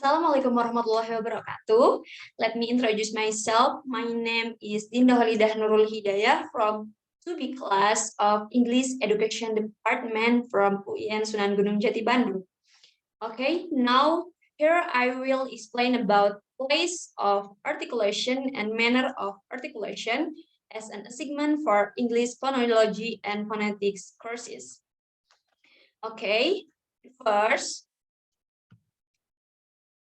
Assalamualaikum warahmatullahi wabarakatuh. Let me introduce myself. My name is Dinda Halidah Nurul Hidayah from 2B class of English Education Department from UIN Sunan Gunung Jati Bandung. Okay, now here I will explain about place of articulation and manner of articulation as an assignment for English phonology and phonetics courses. Okay, first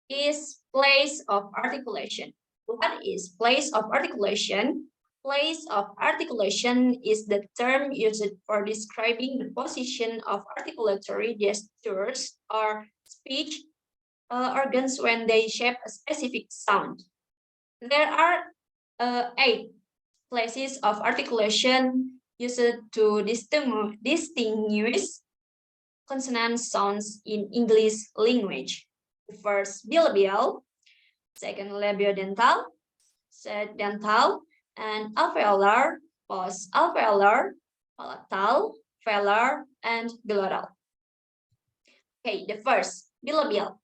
is place of articulation. What is place of articulation? Place of articulation is the term used for describing the position of articulatory gestures or speech organs when they shape a specific sound. There are 8 places of articulation used to distinguish consonant sounds in English language. First, bilabial, second, labiodental, third, dental, and alveolar, post-alveolar, palatal, velar, and glottal. Okay, the first, bilabial.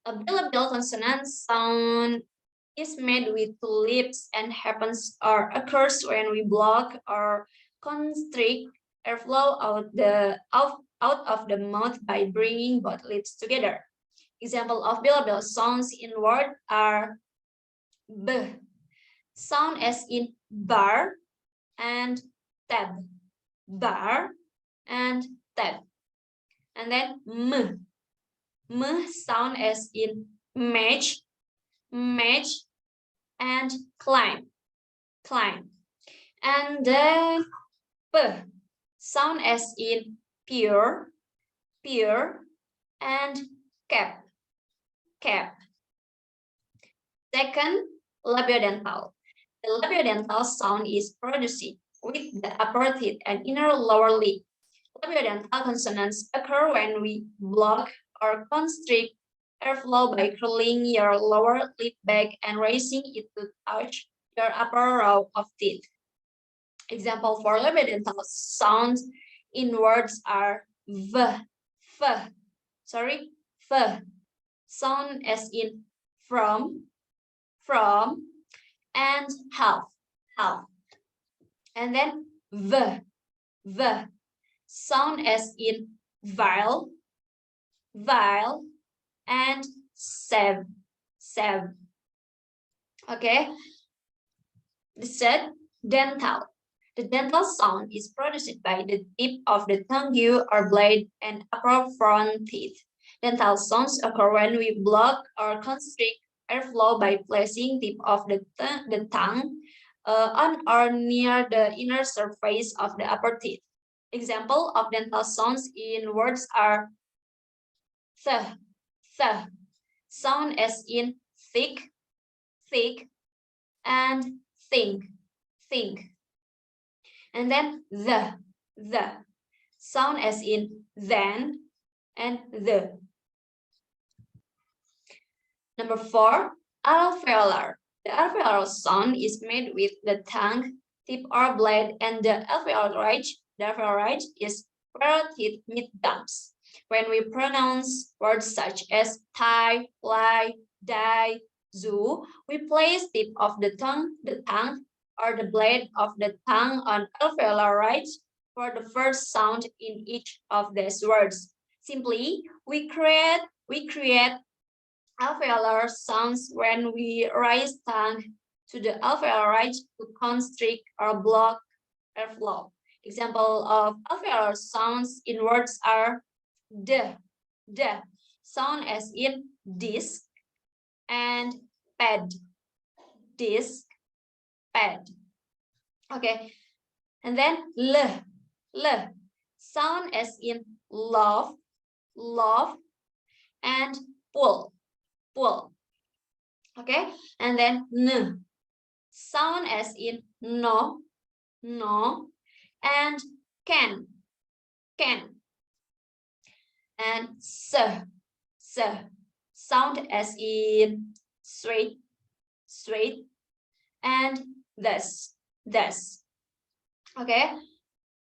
A bilabial consonant sound is made with 2 lips and happens or occurs when we block or constrict airflow out of the mouth by bringing both lips together. Example of bilabial sounds in word are b, sound as in bar and tab, bar and tab. And then m sound as in match, and climb. And then p sound as in pure, and cap. Second, labiodental. The labiodental sound is produced with the upper teeth and inner lower lip. Labiodental consonants occur when we block or constrict airflow by curling your lower lip back and raising it to touch your upper row of teeth. Example for labiodental sounds in words are v, sound as in from, and half. And then v, sound as in vial, and sev. Okay. The third, dental. The dental sound is produced by the tip of the tongue or blade and upper front teeth. Dental sounds occur when we block or constrict airflow by placing tip of the tongue on or near the inner surface of the upper teeth. Example of dental sounds in words are th, sound as in thick, and think. And then the sound as in then and the. Number 4, alveolar. The alveolar sound is made with the tongue, tip or blade, and the alveolar ridge is where teeth meet gums. When we pronounce words such as tie, lie, die, zoo, we place tip of the tongue, or the blade of the tongue on alveolar ridge for the first sound in each of these words. Simply, we create alveolar sounds when we raise tongue to the alveolar ridge to constrict or block airflow. Example of alveolar sounds in words are the sound as in disc and pad, pad. Okay, and then l sound as in love, and pull. Okay, and then n sound as in no, and can. And s sound as in straight, and thus. Okay,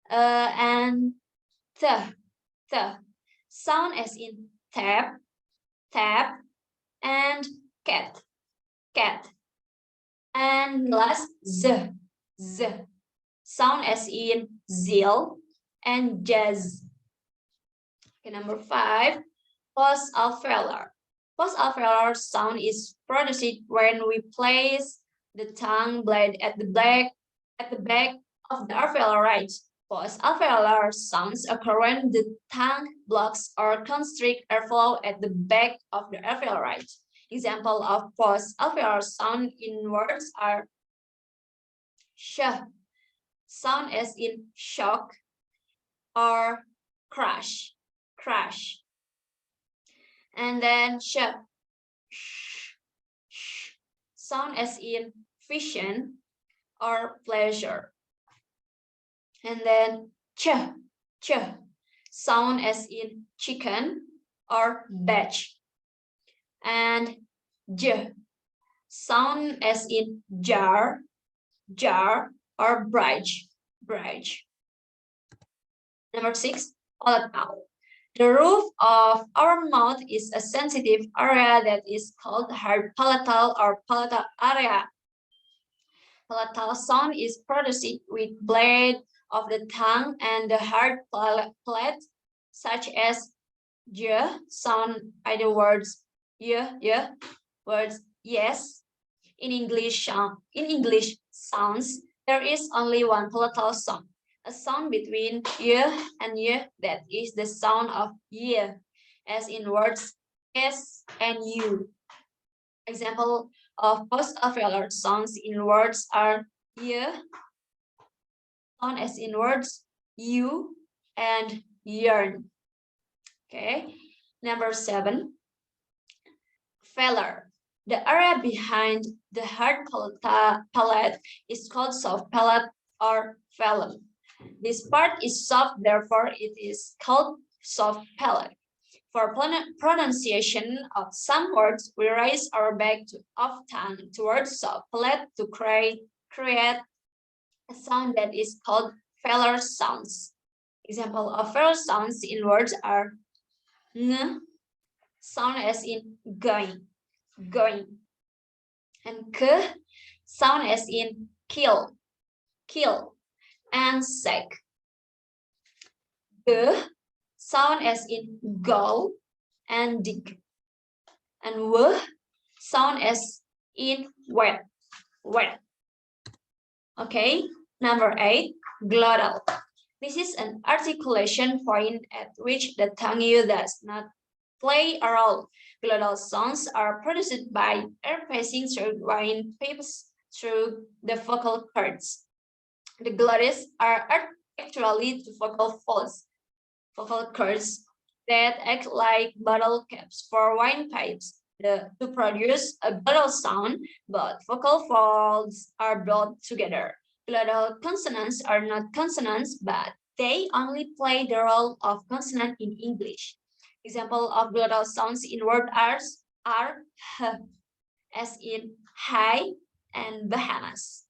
and the sound as in tap, tap, and cat, cat. And last, z, sound as in zeal and jazz. Okay, number 5, post-alveolar. Post-alveolar sound is produced when we place the tongue blade at the back of the alveolar ridge. Post-alveolar sounds occur when the tongue blocks or constricts airflow at the back of the alveolar ridge. Example of post-alveolar sound in words are sh, sound as in shock, or crash, crash. And then sh, sound as in vision or pleasure. And then ch, sound as in chicken or batch. And j, sound as in jar, or bridge. Number 6, palatal. The roof of our mouth is a sensitive area that is called hard palatal or palatal area. Palatal sound is produced with blade of the tongue and the hard palate, such as j sound, either words words yes. In English sounds, there is only one palatal sound, a sound between y and y that is the sound of y, as in words s and u. Example of post-alveolar sounds in words are y, sound as in words u and yearn. Okay, number 7, velar. The area behind the hard palate is called soft palate or velum. This part is soft, therefore it is called soft palate. For pronunciation of some words, we raise our back of tongue towards soft palate to create a sound that is called velar sounds. Example of velar sounds in words are n, sound as in going, and k, sound as in kill, and sek. G, sound as in go and dig, and w, sound as in wet. Okay, number 8, glottal. This is an articulation point at which the tongue does not play a role. Glottal sounds are produced by air passing through wine pipes through the vocal cords. The glottis are actually the vocal cords that act like bottle caps for wine pipes. To produce a glottal sound, both vocal folds are brought together. Glottal consonants are not consonants, but they only play the role of consonant in English. Example of glottal sounds in word are h, as in high and Bahamas.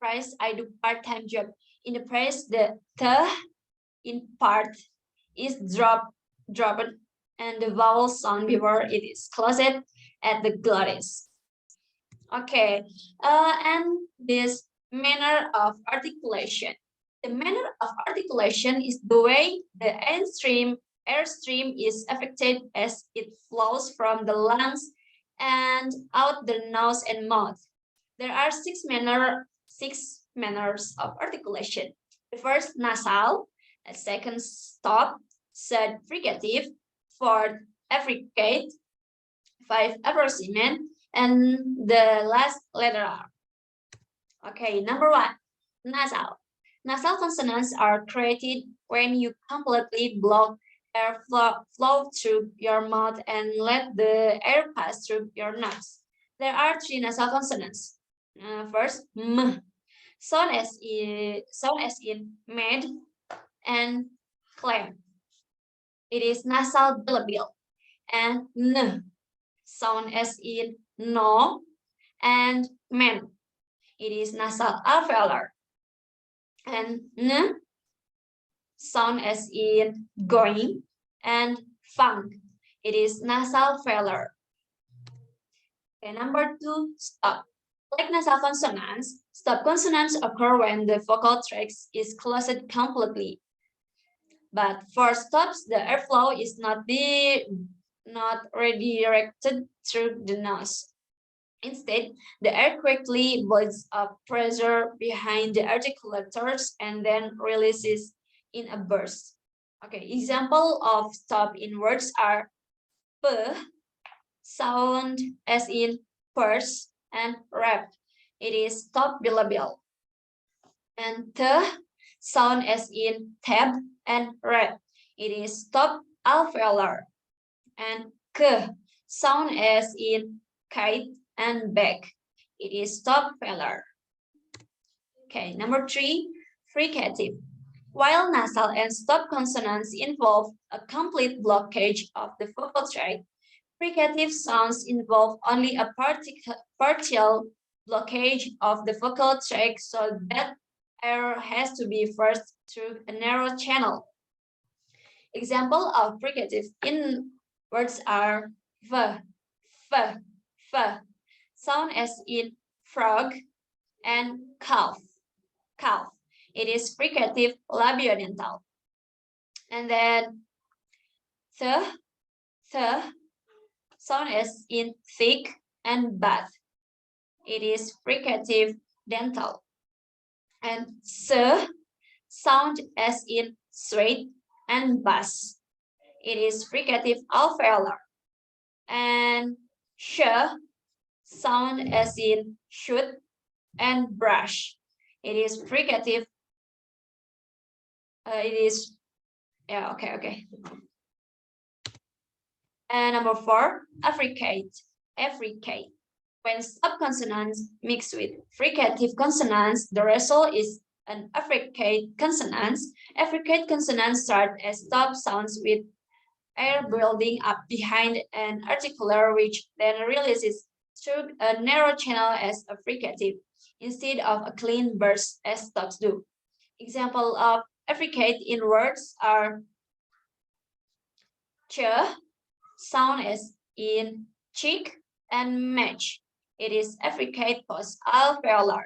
Price, I do part-time job. In the press, the th in part is dropped, and the vowel sound before it is closed at the glottis. Okay, and this manner of articulation. The manner of articulation is the way the airstream is affected as it flows from the lungs and out the nose and mouth. There are six manners of articulation. The first, nasal. The second, stop. Third, fricative. Fourth, affricate. 5, approximate. And the last, lateral. Okay, number 1, nasal. Nasal consonants are created when you completely block air flow through your mouth and let the air pass through your nose. There are 3 nasal consonants. First, m, sound as in made and clam. It is nasal bilabial. And n, sound as in no and man. It is nasal alveolar. And n, sound as in going and funk. It is nasal failure. Okay, number 2, stop. Like nasal consonants, stop consonants occur when the vocal tract is closed completely. But for stops, the airflow is not redirected through the nose. Instead, the air quickly builds up pressure behind the articulators and then releases in a burst. Okay, example of stop in words are p, sound as in purse, and rap. It is stop bilabial. And t, sound as in tab and red. It is stop alveolar. And k, sound as in kite and back. It is stop velar. Okay, number 3, fricative. While nasal and stop consonants involve a complete blockage of the vocal tract, fricative sounds involve only a partial blockage of the vocal tract, so that air has to be forced through a narrow channel. Example of fricative in words are v, f, f, sound as in frog, and calf, calf. It is fricative labiodental. And then the, sound as in thick and bath. It is fricative dental. And sound as in straight and bass. It is fricative alveolar. And sound as in shoot and brush. It is fricative. Okay. And number 4, affricate. Affricate. When stop consonants mix with fricative consonants, the result is an affricate consonants. Affricate consonants start as stop sounds with air building up behind an articular, which then releases through a narrow channel as a fricative, instead of a clean burst as stops do. Example of affricate in words are ch, sound as in cheek, and match. It is affricate post alveolar.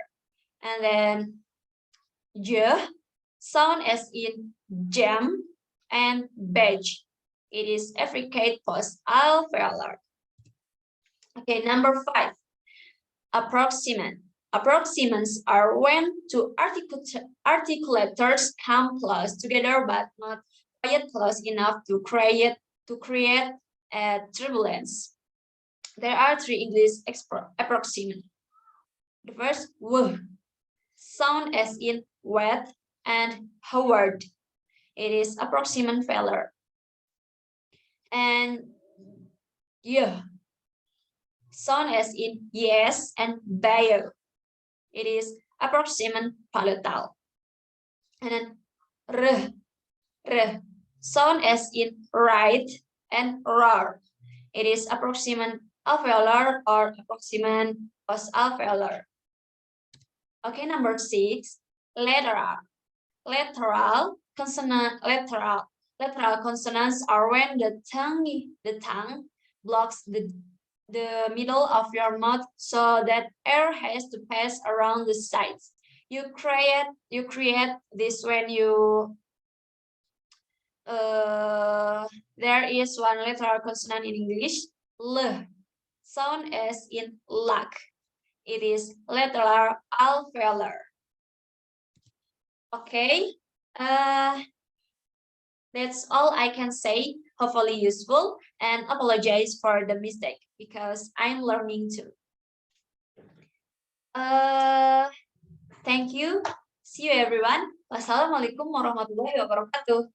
And then j, sound as in jam and badge. It is affricate post alveolar. Okay, number 5, approximant. Approximants are when two articulators come close together but not quite close enough to create a turbulence. There are 3 English approximants. The first, w, sound as in wet and Howard. It is approximant failure. And yeah, sound as in yes and bio. It is approximant palatal. And then r, sound as in right and roar. It is approximant alveolar or approximant post-alveolar. Okay, number 6, lateral. Lateral consonants are when the tongue blocks the middle of your mouth so that air has to pass around the sides. You create this when you there is one lateral consonant in English, l, sound as in luck. It is lateral alveolar. Okay, that's all I can say. Hopefully useful, and apologize for the mistake because I'm learning too. Thank you. See you everyone. Wassalamualaikum warahmatullahi wabarakatuh.